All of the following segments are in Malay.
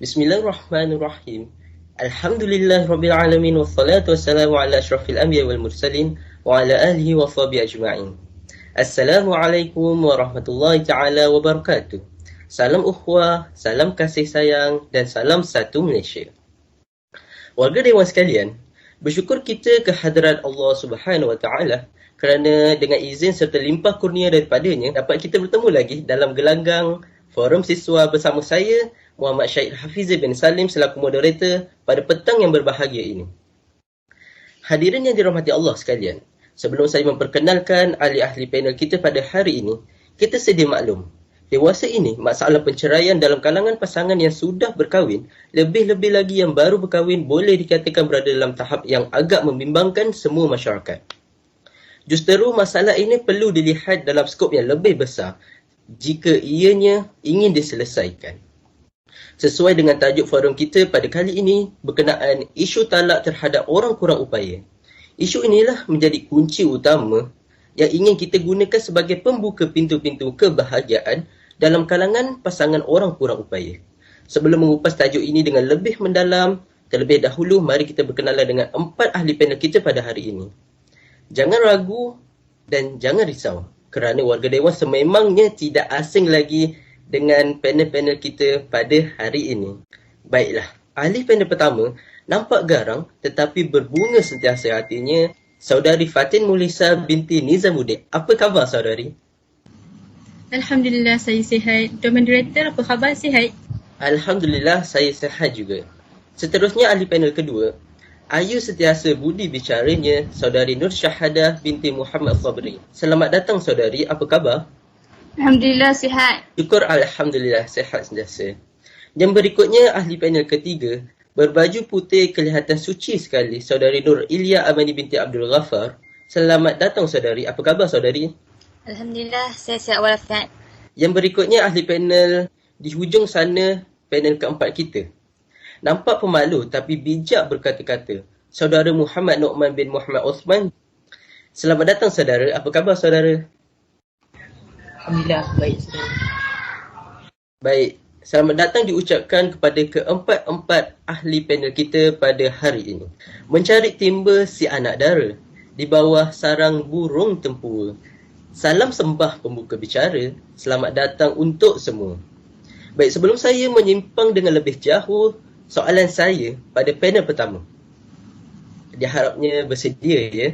Bismillahirrahmanirrahim. Alhamdulillahirabbil alamin wassalatu wassalamu ala asyrafil anbiya wal mursalin wa ala alihi wa sahbihi ajma'in. Assalamualaikum warahmatullahi taala wabarakatuh. Salam ukhuwah, salam kasih sayang dan salam satu Malaysia. Warga dewan sekalian, bersyukur kita ke hadirat Allah Subhanahu wa taala kerana dengan izin serta limpah kurnia daripadanya dapat kita bertemu lagi dalam gelanggang forum siswa bersama saya Muhammad Syahid Hafizi bin Salim selaku moderator pada petang yang berbahagia ini. Hadirin yang dirahmati Allah sekalian, sebelum saya memperkenalkan ahli-ahli panel kita pada hari ini, kita sedia maklum, dewasa ini masalah perceraian dalam kalangan pasangan yang sudah berkahwin, lebih-lebih lagi yang baru berkahwin boleh dikatakan berada dalam tahap yang agak membimbangkan semua masyarakat. Justeru masalah ini perlu dilihat dalam skop yang lebih besar jika ianya ingin diselesaikan. Sesuai dengan tajuk forum kita pada kali ini berkenaan isu talak terhadap orang kurang upaya. Isu inilah menjadi kunci utama yang ingin kita gunakan sebagai pembuka pintu-pintu kebahagiaan dalam kalangan pasangan orang kurang upaya. Sebelum mengupas tajuk ini dengan lebih mendalam, terlebih dahulu mari kita berkenalan dengan 4 ahli panel kita pada hari ini. Jangan ragu dan jangan risau kerana warga dewan sememangnya tidak asing lagi dengan panel-panel kita pada hari ini. Baiklah, ahli panel pertama nampak garang tetapi berbunga sentiasa hatinya, Saudari Fatin Mulisa binti Nizamuddin. Apa khabar saudari? Alhamdulillah saya sihat. Tuan Moderator, apa khabar, sihat? Alhamdulillah saya sihat juga. Seterusnya ahli panel kedua, ayu sentiasa budi bicaranya, Saudari Nur Syahadah binti Muhammad Sabri. Selamat datang saudari, apa khabar? Alhamdulillah sihat. Syukur Alhamdulillah sihat sentiasa. Yang berikutnya ahli panel ketiga, berbaju putih kelihatan suci sekali, Saudari Nur Ilya Amani binti Abdul Ghaffar. Selamat datang saudari, apa khabar saudari? Alhamdulillah saya sihat walafiat. Yang berikutnya ahli panel di hujung sana, panel keempat kita. Nampak pemalu tapi bijak berkata-kata, Saudara Muhammad Nu'man bin Muhammad Osman. Selamat datang saudara, apa khabar saudara? Alhamdulillah, baik saudara. Baik, selamat datang diucapkan kepada keempat-empat ahli panel kita pada hari ini. Mencari timba si anak dara di bawah sarang burung tempua. Salam sembah pembuka bicara, selamat datang untuk semua. Baik, sebelum saya menyimpang dengan lebih jauh, soalan saya pada panel pertama. Diharapnya bersedia ya.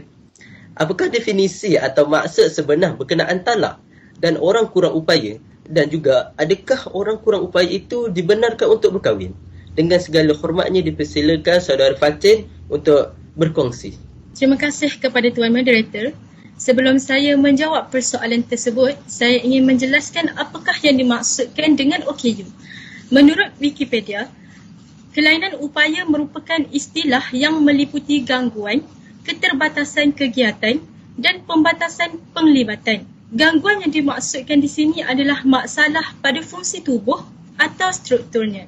Apakah definisi atau maksud sebenar berkenaan talak dan orang kurang upaya, dan juga adakah orang kurang upaya itu dibenarkan untuk berkahwin? Dengan segala hormatnya dipersilakan Saudara Fatin untuk berkongsi. Terima kasih kepada Tuan Moderator. Sebelum saya menjawab persoalan tersebut, saya ingin menjelaskan apakah yang dimaksudkan dengan OKU. Menurut Wikipedia, kelainan upaya merupakan istilah yang meliputi gangguan, keterbatasan kegiatan dan pembatasan penglibatan. Gangguan yang dimaksudkan di sini adalah masalah pada fungsi tubuh atau strukturnya.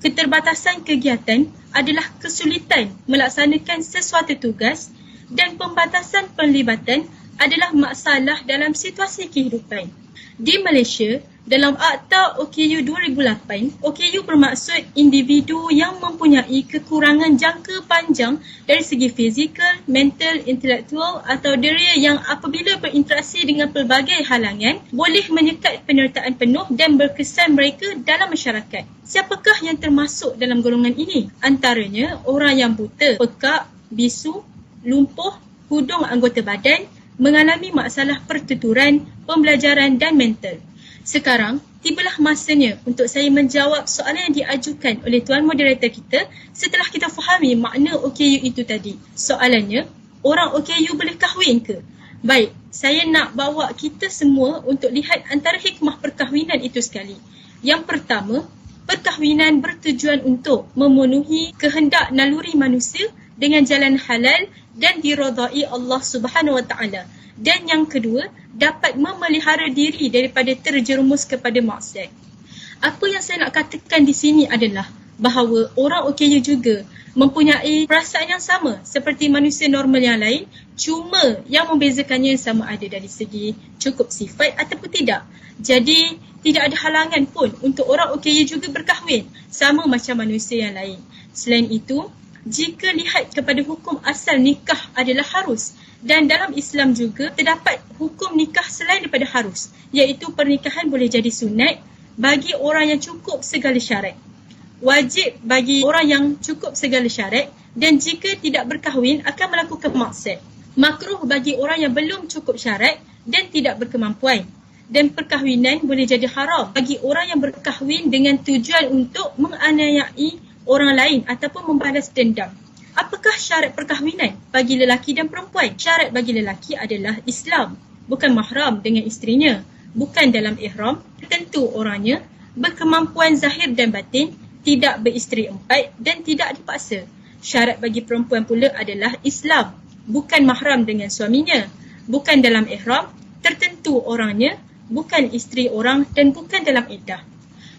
Keterbatasan kegiatan adalah kesulitan melaksanakan sesuatu tugas dan pembatasan penglibatan adalah masalah dalam situasi kehidupan. Di Malaysia, dalam Akta OKU 2008, OKU bermaksud individu yang mempunyai kekurangan jangka panjang dari segi fizikal, mental, intelektual atau diri yang apabila berinteraksi dengan pelbagai halangan boleh menyekat penyertaan penuh dan berkesan mereka dalam masyarakat. Siapakah yang termasuk dalam golongan ini? Antaranya orang yang buta, pekak, bisu, lumpuh, hudung anggota badan, mengalami masalah pertuturan, pembelajaran dan mental. Sekarang, tibalah masanya untuk saya menjawab soalan yang diajukan oleh Tuan Moderator kita setelah kita fahami makna OKU itu tadi. Soalannya, orang OKU boleh kahwin ke? Baik, saya nak bawa kita semua untuk lihat antara hikmah perkahwinan itu sekali. Yang pertama, perkahwinan bertujuan untuk memenuhi kehendak naluri manusia dengan jalan halal dan diredai Allah Subhanahu Wa Taala. Dan yang kedua, dapat memelihara diri daripada terjerumus kepada maksiat. Apa yang saya nak katakan di sini adalah bahawa orang OKU juga mempunyai perasaan yang sama seperti manusia normal yang lain, cuma yang membezakannya sama ada dari segi cukup sifat ataupun tidak. Jadi tidak ada halangan pun untuk orang OKU juga berkahwin sama macam manusia yang lain. Selain itu, jika lihat kepada hukum asal nikah adalah harus, dan dalam Islam juga terdapat hukum nikah selain daripada harus, iaitu pernikahan boleh jadi sunat bagi orang yang cukup segala syarat, wajib bagi orang yang cukup segala syarat, dan jika tidak berkahwin akan melakukan maksiat, makruh bagi orang yang belum cukup syarat dan tidak berkemampuan, dan perkahwinan boleh jadi haram bagi orang yang berkahwin dengan tujuan untuk menganiayai orang lain ataupun membalas dendam. Apakah syarat perkahwinan bagi lelaki dan perempuan? Syarat bagi lelaki adalah Islam, bukan mahram dengan isterinya, bukan dalam ihram, tentu orangnya, berkemampuan zahir dan batin, tidak beristeri 4 dan tidak dipaksa. Syarat bagi perempuan pula adalah Islam, bukan mahram dengan suaminya, bukan dalam ihram, tertentu orangnya, bukan isteri orang dan bukan dalam iddah.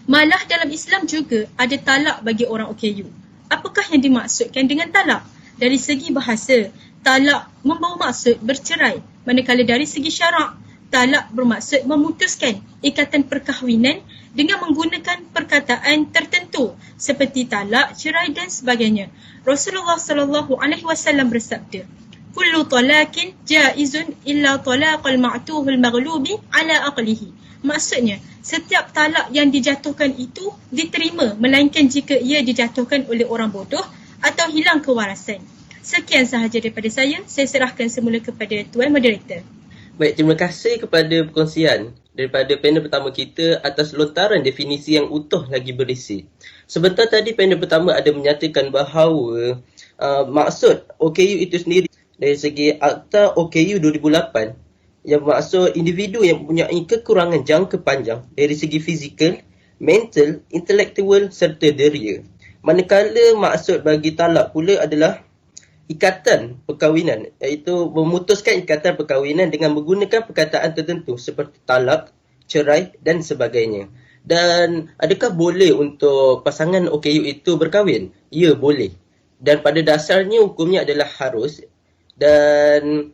Malah dalam Islam juga ada talak bagi orang OKU. Apakah yang dimaksudkan dengan talak? Dari segi bahasa, talak membawa maksud bercerai, manakala dari segi syarak, talak bermaksud memutuskan ikatan perkahwinan dengan menggunakan perkataan tertentu seperti talak, cerai dan sebagainya. Rasulullah SAW bersabda, "Kullu talaqin jaizun illa talaqal ma'tuhul maghlubi ala aqlihi." Maksudnya, setiap talak yang dijatuhkan itu diterima melainkan jika ia dijatuhkan oleh orang bodoh atau hilang kewarasan. Sekian sahaja daripada saya serahkan semula kepada Tuan Moderator. Baik, terima kasih kepada perkongsian daripada panel pertama kita atas lontaran definisi yang utuh lagi berisi. Sebentar tadi panel pertama ada menyatakan bahawa maksud OKU itu sendiri dari segi Akta OKU 2008 yang bermaksud individu yang mempunyai kekurangan jangka panjang dari segi fizikal, mental, intelektual serta deria. Manakala maksud bagi talak pula adalah ikatan perkahwinan, iaitu memutuskan ikatan perkahwinan dengan menggunakan perkataan tertentu seperti talak, cerai dan sebagainya. Dan adakah boleh untuk pasangan OKU itu berkahwin? Ya, boleh. Dan pada dasarnya hukumnya adalah harus, dan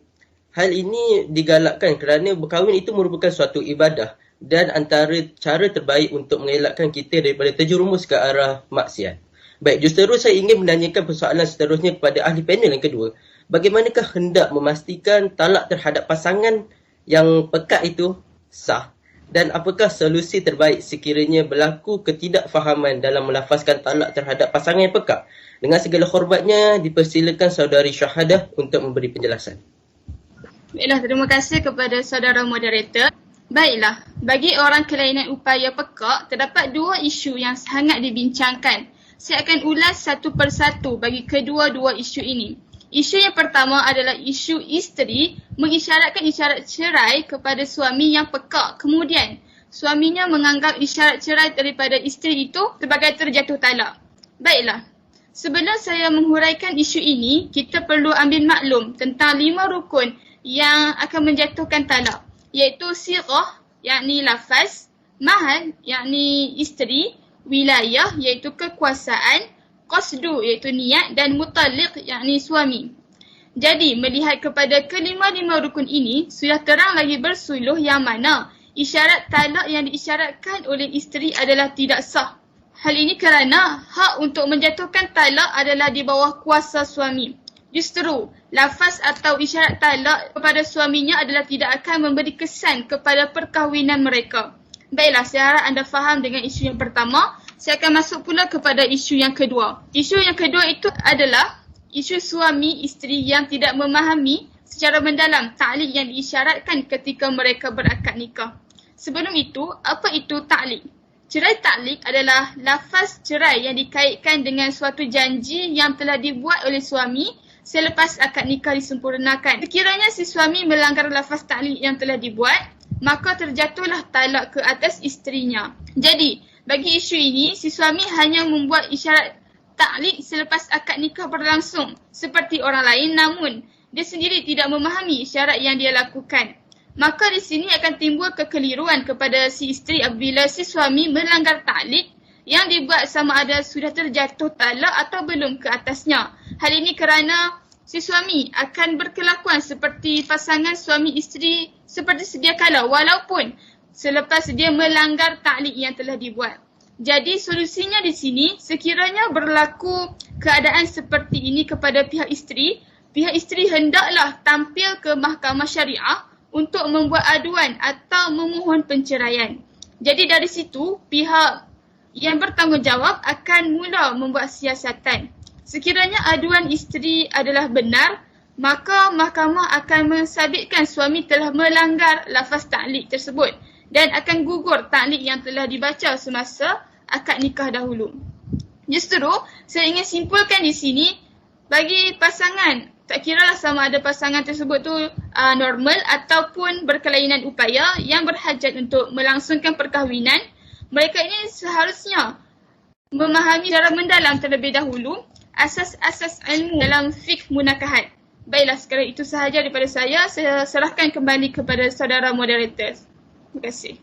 hal ini digalakkan kerana berkahwin itu merupakan suatu ibadah dan antara cara terbaik untuk mengelakkan kita daripada terjerumus ke arah maksiat. Baik, juruterus saya ingin menanyakan persoalan seterusnya kepada ahli panel yang kedua. Bagaimanakah hendak memastikan talak terhadap pasangan yang pekat itu sah? Dan apakah solusi terbaik sekiranya berlaku ketidakfahaman dalam melafazkan talak terhadap pasangan yang pekat? Dengan segala hormatnya, dipersilakan saudari Syahadah untuk memberi penjelasan. Baiklah, terima kasih kepada saudara moderator. Baiklah, bagi orang kelainan upaya pekak, terdapat dua isu yang sangat dibincangkan. Saya akan ulas satu persatu bagi kedua-dua isu ini. Isu yang pertama adalah isu isteri mengisyaratkan isyarat cerai kepada suami yang pekak. Kemudian, suaminya menganggap isyarat cerai daripada isteri itu sebagai terjatuh talak. Baiklah, sebelum saya menghuraikan isu ini, kita perlu ambil maklum tentang 5 rukun yang akan menjatuhkan talak, iaitu sirah, yakni lafaz, mahal, yakni isteri, wilayah, iaitu kekuasaan, qasdu, iaitu niat, dan mutalliq, yakni suami. Jadi, melihat kepada kelima-lima rukun ini, sudah terang lagi bersuluh yang mana isyarat talak yang diisyaratkan oleh isteri adalah tidak sah. Hal ini kerana hak untuk menjatuhkan talak adalah di bawah kuasa suami. Justru, lafaz atau isyarat talak kepada suaminya adalah tidak akan memberi kesan kepada perkahwinan mereka. Baiklah, saya harap anda faham dengan isu yang pertama. Saya akan masuk pula kepada isu yang kedua. Isu yang kedua itu adalah isu suami isteri yang tidak memahami secara mendalam ta'liq yang diisyaratkan ketika mereka berakad nikah. Sebelum itu, apa itu ta'liq? Cerai ta'liq adalah lafaz cerai yang dikaitkan dengan suatu janji yang telah dibuat oleh suami selepas akad nikah disempurnakan. Sekiranya si suami melanggar lafaz ta'liq yang telah dibuat, maka terjatuhlah talak ke atas isterinya. Jadi, bagi isu ini, si suami hanya membuat isyarat ta'liq selepas akad nikah berlangsung seperti orang lain, namun dia sendiri tidak memahami isyarat yang dia lakukan. Maka di sini akan timbul kekeliruan kepada si isteri apabila si suami melanggar ta'liq yang dibuat sama ada sudah terjatuh talak atau belum ke atasnya. Hal ini kerana si suami akan berkelakuan seperti pasangan suami isteri seperti sedia kala walaupun selepas dia melanggar ta'liq yang telah dibuat. Jadi solusinya di sini, sekiranya berlaku keadaan seperti ini kepada pihak isteri hendaklah tampil ke mahkamah syariah untuk membuat aduan atau memohon penceraian. Jadi dari situ, pihak yang bertanggungjawab akan mula membuat siasatan. Sekiranya aduan isteri adalah benar, maka mahkamah akan mensabitkan suami telah melanggar lafaz ta'liq tersebut dan akan gugur ta'liq yang telah dibaca semasa akad nikah dahulu. Justru, saya ingin simpulkan di sini, bagi pasangan, tak kiralah sama ada pasangan tersebut tu normal ataupun berkelainan upaya yang berhajat untuk melangsungkan perkahwinan, mereka ini seharusnya memahami secara mendalam terlebih dahulu asas-asas ilmu dalam fiqh munakahat. Baiklah, sekarang itu sahaja daripada saya. Saya serahkan kembali kepada saudara moderator. Terima kasih.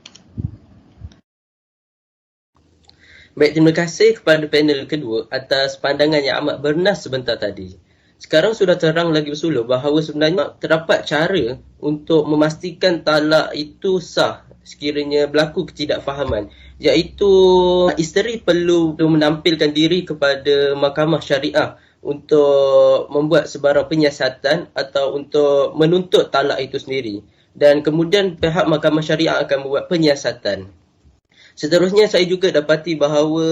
Baik, terima kasih kepada panel kedua atas pandangan yang amat bernas sebentar tadi. Sekarang sudah terang lagi bersuluh bahawa sebenarnya terdapat cara untuk memastikan talak itu sah sekiranya berlaku ketidakfahaman, iaitu isteri perlu menampilkan diri kepada mahkamah syariah untuk membuat sebarang penyiasatan atau untuk menuntut talak itu sendiri, dan kemudian pihak mahkamah syariah akan membuat penyiasatan. Seterusnya, saya juga dapati bahawa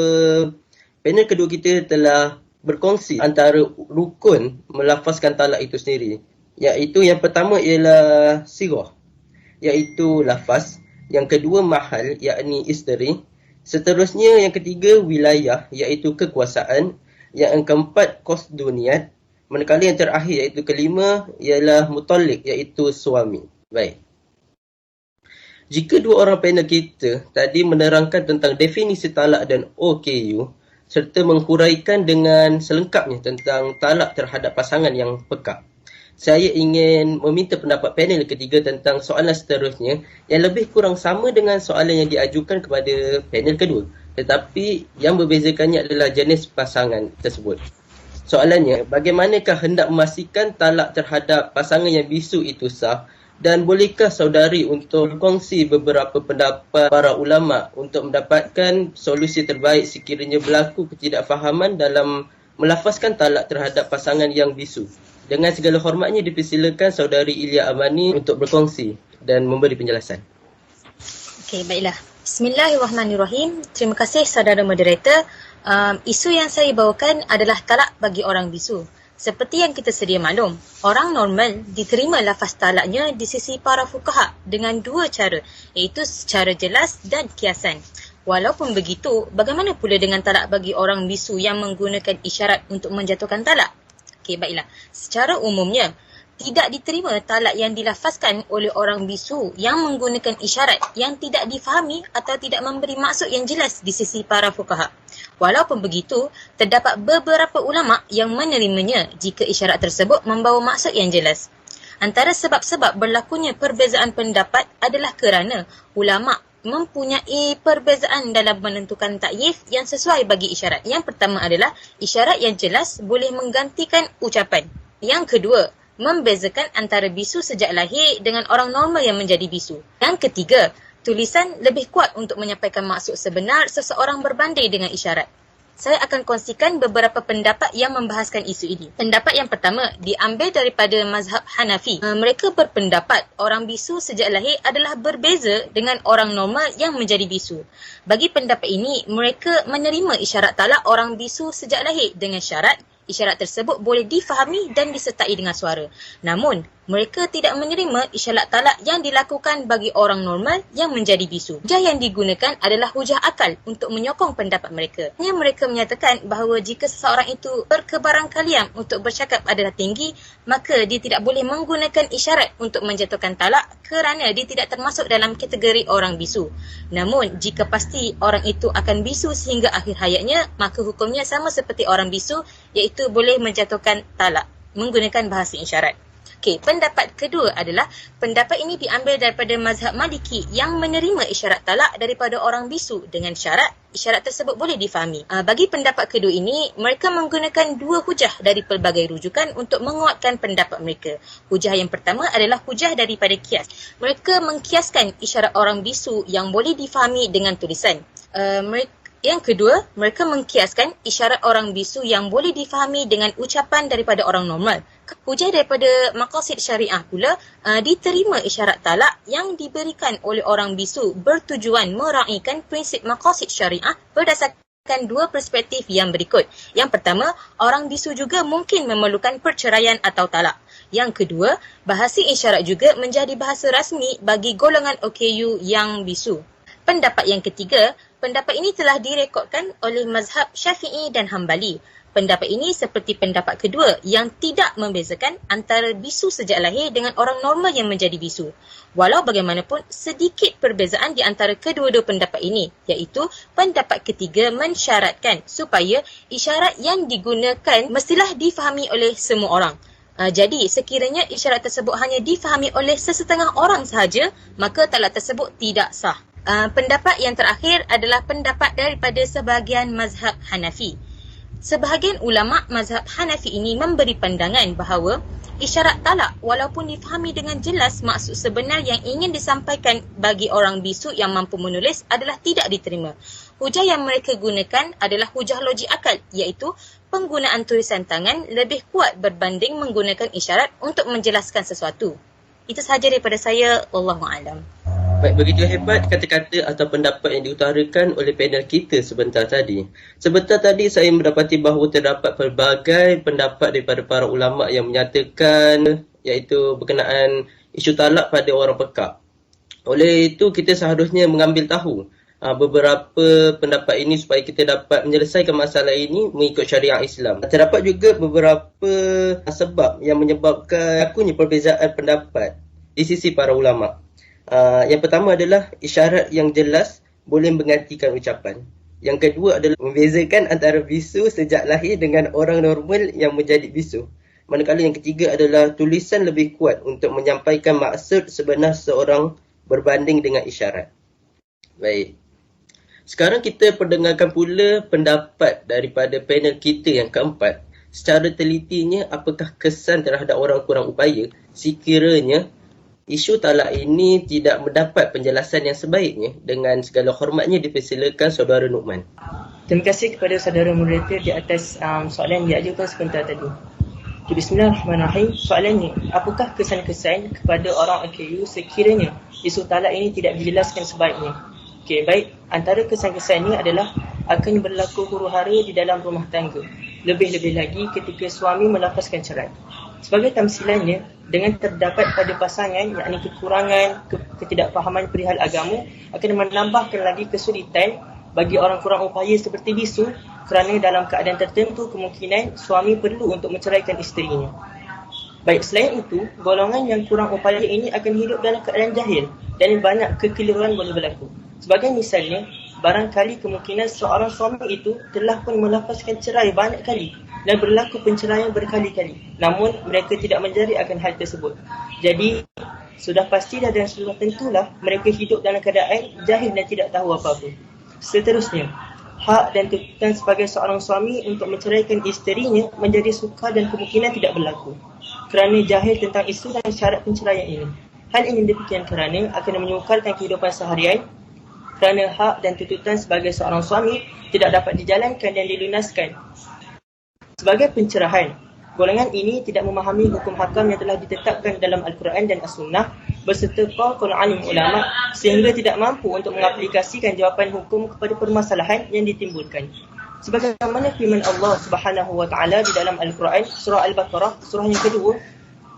panel kedua kita telah berkongsi antara rukun melafazkan talak itu sendiri, iaitu yang pertama ialah sirah, iaitu lafaz. Yang kedua mahal, yakni isteri. Seterusnya yang ketiga wilayah, iaitu kekuasaan. Yang keempat qasdu niat. Manakala yang terakhir iaitu kelima ialah mutalik, iaitu suami. Baik. Jika dua orang panel kita tadi menerangkan tentang definisi talak dan OKU serta menghuraikan dengan selengkapnya tentang talak terhadap pasangan yang pekak, saya ingin meminta pendapat panel ketiga tentang soalan seterusnya yang lebih kurang sama dengan soalan yang diajukan kepada panel kedua, tetapi yang membezakannya adalah jenis pasangan tersebut. Soalannya, bagaimanakah hendak memastikan talak terhadap pasangan yang bisu itu sah, dan bolehkah saudari untuk berkongsi beberapa pendapat para ulama untuk mendapatkan solusi terbaik sekiranya berlaku ketidakfahaman dalam melafazkan talak terhadap pasangan yang bisu? Dengan segala hormatnya, dipersilakan saudari Ilya Amani untuk berkongsi dan memberi penjelasan. Okey, baiklah. Bismillahirrahmanirrahim. Terima kasih saudara moderator. Isu yang saya bawakan adalah talak bagi orang bisu. Seperti yang kita sedia maklum, orang normal diterima lafaz talaknya di sisi para fuqaha dengan dua cara, iaitu secara jelas dan kiasan. Walaupun begitu, bagaimana pula dengan talak bagi orang bisu yang menggunakan isyarat untuk menjatuhkan talak? Okey, baiklah. Secara umumnya, tidak diterima talak yang dilafazkan oleh orang bisu yang menggunakan isyarat yang tidak difahami atau tidak memberi maksud yang jelas di sisi para fuqaha. Walaupun begitu, terdapat beberapa ulama yang menerimanya jika isyarat tersebut membawa maksud yang jelas. Antara sebab-sebab berlakunya perbezaan pendapat adalah kerana ulama mempunyai perbezaan dalam menentukan takyif yang sesuai bagi isyarat. Yang pertama adalah isyarat yang jelas boleh menggantikan ucapan. Yang kedua, membezakan antara bisu sejak lahir dengan orang normal yang menjadi bisu. Yang ketiga, tulisan lebih kuat untuk menyampaikan maksud sebenar seseorang berbanding dengan isyarat. Saya akan kongsikan beberapa pendapat yang membahaskan isu ini. Pendapat yang pertama diambil daripada mazhab Hanafi. Mereka berpendapat orang bisu sejak lahir adalah berbeza dengan orang normal yang menjadi bisu. Bagi pendapat ini, mereka menerima isyarat talak orang bisu sejak lahir dengan syarat isyarat tersebut boleh difahami dan disertai dengan suara. Namun, mereka tidak menerima isyarat talak yang dilakukan bagi orang normal yang menjadi bisu. Hujah yang digunakan adalah hujah akal untuk menyokong pendapat mereka. Mereka menyatakan bahawa jika seseorang itu berkebarangkalian untuk bercakap adalah tinggi, maka dia tidak boleh menggunakan isyarat untuk menjatuhkan talak kerana dia tidak termasuk dalam kategori orang bisu. Namun, jika pasti orang itu akan bisu sehingga akhir hayatnya, maka hukumnya sama seperti orang bisu, iaitu boleh menjatuhkan talak menggunakan bahasa isyarat. Okey, pendapat kedua adalah pendapat ini diambil daripada mazhab Maliki yang menerima isyarat talak daripada orang bisu dengan syarat isyarat tersebut boleh difahami. Bagi pendapat kedua ini, mereka menggunakan dua hujah dari pelbagai rujukan untuk menguatkan pendapat mereka. Hujah yang pertama adalah hujah daripada kias. Mereka mengkiaskan isyarat orang bisu yang boleh difahami dengan tulisan. Yang kedua, mereka mengkiaskan isyarat orang bisu yang boleh difahami dengan ucapan daripada orang normal. Hujah daripada maqasid syariah pula, diterima isyarat talak yang diberikan oleh orang bisu bertujuan meraihkan prinsip maqasid syariah berdasarkan dua perspektif yang berikut. Yang pertama, orang bisu juga mungkin memerlukan perceraian atau talak. Yang kedua, bahasa isyarat juga menjadi bahasa rasmi bagi golongan OKU yang bisu. Pendapat yang ketiga, pendapat ini telah direkodkan oleh mazhab Syafi'i dan Hambali. Pendapat ini seperti pendapat kedua yang tidak membezakan antara bisu sejak lahir dengan orang normal yang menjadi bisu. Walau bagaimanapun, sedikit perbezaan di antara kedua-dua pendapat ini, iaitu pendapat ketiga mensyaratkan supaya isyarat yang digunakan mestilah difahami oleh semua orang. Jadi, sekiranya isyarat tersebut hanya difahami oleh sesetengah orang sahaja, maka talak tersebut tidak sah. Pendapat yang terakhir adalah pendapat daripada sebahagian mazhab Hanafi. Sebahagian ulama mazhab Hanafi ini memberi pandangan bahawa isyarat talak walaupun difahami dengan jelas maksud sebenar yang ingin disampaikan bagi orang bisu yang mampu menulis adalah tidak diterima. Hujah yang mereka gunakan adalah hujah logik akal, iaitu penggunaan tulisan tangan lebih kuat berbanding menggunakan isyarat untuk menjelaskan sesuatu. Itu sahaja daripada saya. Wallahu'alam. Baik, begitu hebat kata-kata atau pendapat yang diutarakan oleh panel kita sebentar tadi. Sebentar tadi saya mendapati bahawa terdapat pelbagai pendapat daripada para ulama yang menyatakan iaitu berkenaan isu talak pada orang pekak. Oleh itu, kita seharusnya mengambil tahu beberapa pendapat ini supaya kita dapat menyelesaikan masalah ini mengikut syariah Islam. Terdapat juga beberapa sebab yang menyebabkan berlakunya perbezaan pendapat di sisi para ulama. Yang pertama adalah isyarat yang jelas boleh menggantikan ucapan. Yang kedua adalah membezakan antara bisu sejak lahir dengan orang normal yang menjadi bisu. Manakala yang ketiga adalah tulisan lebih kuat untuk menyampaikan maksud sebenar seorang berbanding dengan isyarat. Baik. Sekarang kita pendengarkan pula pendapat daripada panel kita yang keempat. Secara telitinya, apakah kesan terhadap orang kurang upaya sekiranya isu talak ini tidak mendapat penjelasan yang sebaiknya? Dengan segala hormatnya dipersilakan Saudara Nu'man. Terima kasih kepada saudara moderator di atas soalan yang diajukan sebentar tadi. Bismillahirrahmanirrahim. Soalannya, apakah kesan-kesan kepada orang OKU sekiranya isu talak ini tidak dijelaskan sebaiknya? Okey, baik. Antara kesan-kesannya adalah akan berlaku huru-hara di dalam rumah tangga. Lebih-lebih lagi ketika suami melafazkan cerai. Sebagai tamsilannya, dengan terdapat pada pasangan yakni kekurangan, ketidakfahaman perihal agama akan menambahkan lagi kesulitan bagi orang kurang upaya seperti bisu kerana dalam keadaan tertentu kemungkinan suami perlu untuk menceraikan isterinya. Baik, selain itu, golongan yang kurang upaya ini akan hidup dalam keadaan jahil dan banyak kekeliruan boleh berlaku. Sebagai misalnya, barangkali kemungkinan seorang suami itu telah pun melafazkan cerai banyak kali dan berlaku penceraian berkali-kali. Namun, mereka tidak menjadi akan hal tersebut. Jadi, sudah pasti dan sudah tentulah mereka hidup dalam keadaan jahil dan tidak tahu apa-apa. Seterusnya, hak dan tuntutan sebagai seorang suami untuk menceraikan isterinya menjadi sukar dan kemungkinan tidak berlaku kerana jahil tentang isu dan syarat penceraian ini. Hal ini demikian kerana akan menyukarkan kehidupan seharian kerana hak dan tuntutan sebagai seorang suami tidak dapat dijalankan dan dilunaskan. Sebagai pencerahan, golongan ini tidak memahami hukum hakam yang telah ditetapkan dalam Al-Quran dan As-Sunnah berserta qaul alim ulama sehingga tidak mampu untuk mengaplikasikan jawapan hukum kepada permasalahan yang ditimbulkan. Sebagaimana firman Allah Subhanahu wa taala di dalam Al-Quran surah Al-Baqarah surah yang kedua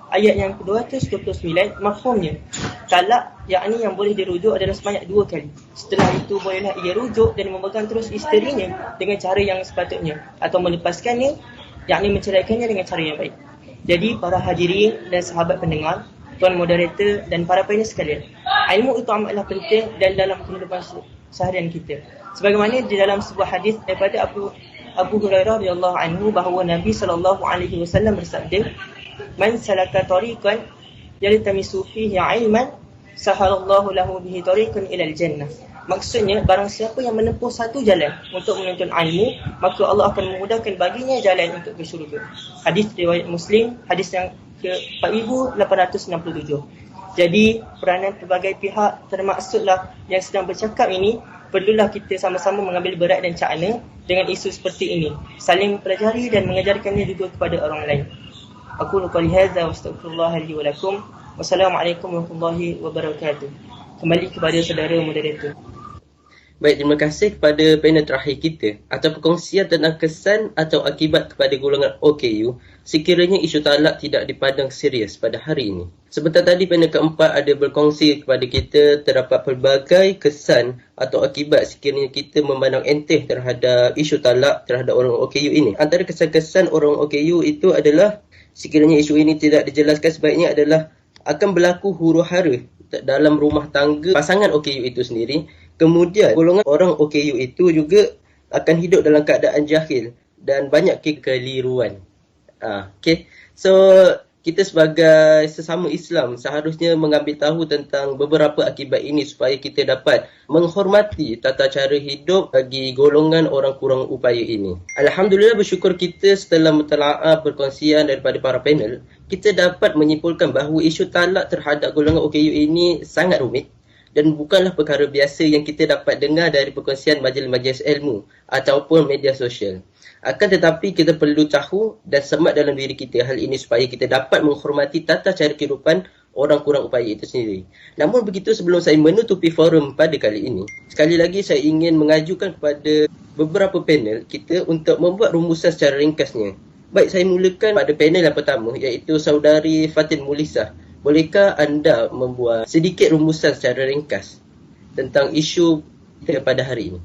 ayat yang ke-229, mafhumnya talak yakni yang boleh dirujuk adalah sebanyak 2 kali. Setelah itu bolehlah ia rujuk dan memegang terus isterinya dengan cara yang sepatutnya atau melepaskannya yakni menceraikannya dengan cara yang baik. Jadi para hadirin dan sahabat pendengar, tuan moderator dan para pendengar sekalian, ilmu itu amatlah penting dan dalam kehidupan seharian kita. Sebagaimana di dalam sebuah hadis daripada Abu Hurairah radhiyallahu anhu bahawa Nabi sallallahu alaihi wasallam bersabda, Man salaka tariqan yaltamisu fihi 'ilman sahalallahu lahu bihi tariqan ilal jannah. Maksudnya, barang siapa yang menempuh satu jalan untuk menuntut ilmu, maka Allah akan memudahkan baginya jalan untuk ke syurga. Hadis riwayat Muslim, hadis yang ke-4867. Jadi, peranan pelbagai pihak termaksudlah yang sedang bercakap ini, perlulah kita sama-sama mengambil berat dan cakna dengan isu seperti ini, saling mempelajari dan mengajarkannya juga kepada orang lain. Aku qali hadza wa astaghfirullah li wa lakum. Wassalamualaikum warahmatullahi wabarakatuh. Kembali kepada saudara moderator. Baik, terima kasih kepada panel terakhir kita atas perkongsian tentang kesan atau akibat kepada golongan OKU sekiranya isu talak tidak dipandang serius pada hari ini. Sebentar tadi panel keempat ada berkongsi kepada kita terdapat pelbagai kesan atau akibat sekiranya kita memandang enteh terhadap isu talak terhadap orang OKU ini. Antara kesan-kesan orang OKU itu adalah sekiranya isu ini tidak dijelaskan sebaiknya adalah akan berlaku huru-hara dalam rumah tangga pasangan OKU itu sendiri. Kemudian, golongan orang OKU itu juga akan hidup dalam keadaan jahil dan banyak kekeliruan. Okay. So, kita sebagai sesama Islam seharusnya mengambil tahu tentang beberapa akibat ini supaya kita dapat menghormati tata cara hidup bagi golongan orang kurang upaya ini. Alhamdulillah, bersyukur kita setelah mentelaah perkongsian daripada para panel, kita dapat menyimpulkan bahawa isu talak terhadap golongan OKU ini sangat rumit dan bukanlah perkara biasa yang kita dapat dengar dari perkongsian majlis-majlis ilmu ataupun media sosial. Akan tetapi kita perlu tahu dan semat dalam diri kita hal ini supaya kita dapat menghormati tata cara kehidupan orang kurang upaya itu sendiri. Namun begitu, sebelum saya menutupi forum pada kali ini, sekali lagi saya ingin mengajukan kepada beberapa panel kita untuk membuat rumusan secara ringkasnya. Baik, saya mulakan pada panel yang pertama iaitu saudari Fatin Mulisah. Bolehkah anda membuat sedikit rumusan secara ringkas tentang isu kita pada hari ini?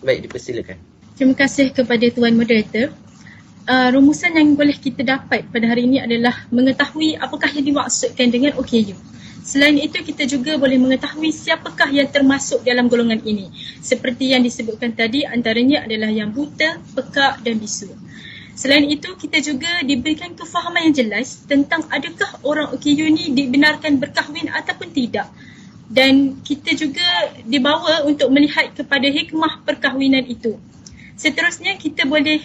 Baik, dipersilakan. Terima kasih kepada Tuan Moderator. Rumusan yang boleh kita dapat pada hari ini adalah mengetahui apakah yang dimaksudkan dengan OKU. Selain itu, kita juga boleh mengetahui siapakah yang termasuk dalam golongan ini. Seperti yang disebutkan tadi, antaranya adalah yang buta, pekak dan bisu. Selain itu, kita juga diberikan kefahaman yang jelas tentang adakah orang OKU ni dibenarkan berkahwin ataupun tidak. Dan kita juga dibawa untuk melihat kepada hikmah perkahwinan itu. Seterusnya, kita boleh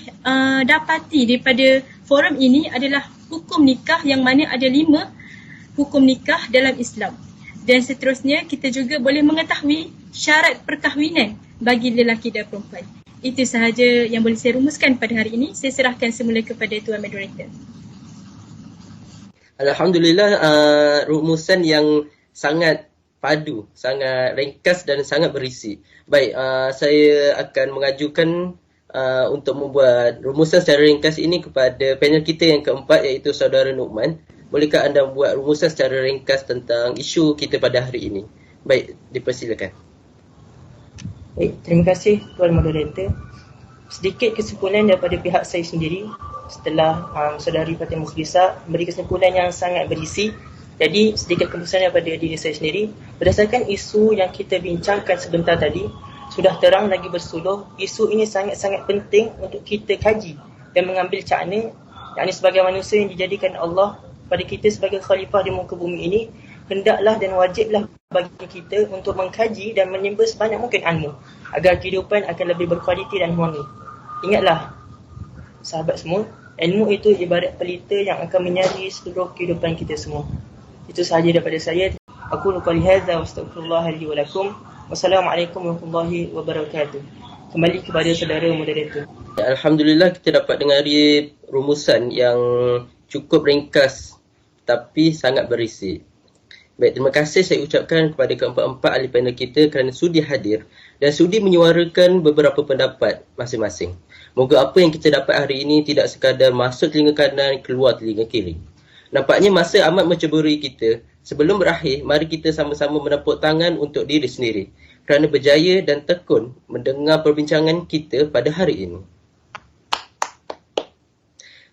dapati daripada forum ini adalah hukum nikah yang mana ada 5 hukum nikah dalam Islam. Dan seterusnya, kita juga boleh mengetahui syarat perkahwinan bagi lelaki dan perempuan. Itu sahaja yang boleh saya rumuskan pada hari ini. Saya serahkan semula kepada Tuan Moderator. Alhamdulillah, rumusan yang sangat padu, sangat ringkas dan sangat berisi. Baik, saya akan mengajukan untuk membuat rumusan secara ringkas ini kepada panel kita yang keempat iaitu saudara Nu'man. Bolehkah anda buat rumusan secara ringkas tentang isu kita pada hari ini? Baik, dipersilakan. Baik, terima kasih Tuan Moderator. Sedikit kesimpulan daripada pihak saya sendiri setelah saudari Fatin Mulisah memberi kesimpulan yang sangat berisi. Jadi sedikit keputusan daripada diri saya sendiri. Berdasarkan isu yang kita bincangkan sebentar tadi, sudah terang lagi bersuluh, isu ini sangat-sangat penting untuk kita kaji dan mengambil cakna, yakni sebagai manusia yang dijadikan Allah pada kita sebagai khalifah di muka bumi ini, hendaklah dan wajiblah bagi kita untuk mengkaji dan menyembah sebanyak mungkin ilmu agar kehidupan akan lebih berkualiti dan harmoni. Ingatlah, sahabat semua, ilmu itu ibarat pelita yang akan menyari seluruh kehidupan kita semua. Itu sahaja daripada saya. Aku qali hadza wa astaghfirullah li wa lakum. Wassalamualaikum warahmatullahi wabarakatuh. Kembali kepada saudara moderator. Alhamdulillah, kita dapat dengari rumusan yang cukup ringkas tapi sangat berisi. Baik, terima kasih saya ucapkan kepada keempat-empat ahli panel kita kerana sudi hadir dan sudi menyuarakan beberapa pendapat masing-masing. Moga apa yang kita dapat hari ini tidak sekadar masuk telinga kanan, keluar telinga kiri. Nampaknya masa amat menceburi kita. Sebelum berakhir, mari kita sama-sama menepuk tangan untuk diri sendiri kerana berjaya dan tekun mendengar perbincangan kita pada hari ini.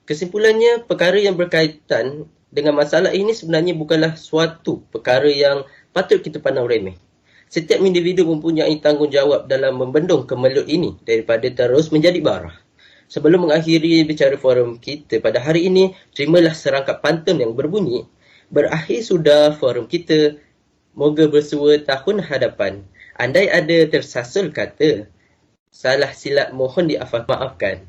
Kesimpulannya, perkara yang berkaitan dengan masalah ini sebenarnya bukanlah suatu perkara yang patut kita pandang remeh. Setiap individu mempunyai tanggungjawab dalam membendung kemelut ini daripada terus menjadi barah. Sebelum mengakhiri bicara forum kita pada hari ini, terimalah serangkap pantun yang berbunyi, berakhir sudah forum kita, moga bersua tahun hadapan. Andai ada tersasul kata, salah silap mohon maafkan.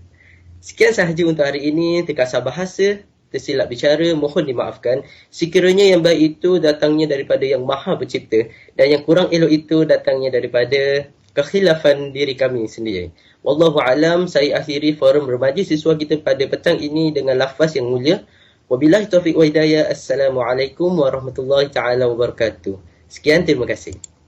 Sekian sahaja untuk hari ini. Terkasar bahasa, tersilap bicara, mohon dimaafkan. Sekiranya yang baik itu datangnya daripada yang maha pencipta, dan yang kurang elok itu datangnya daripada kekhilafan diri kami sendiri. Wallahu alam. Saya akhiri forum remaja siswa kita pada petang ini dengan lafaz yang mulia. Wabillahi taufiq wa hidayah. Assalamualaikum warahmatullahi taala wabarakatuh. Sekian, terima kasih.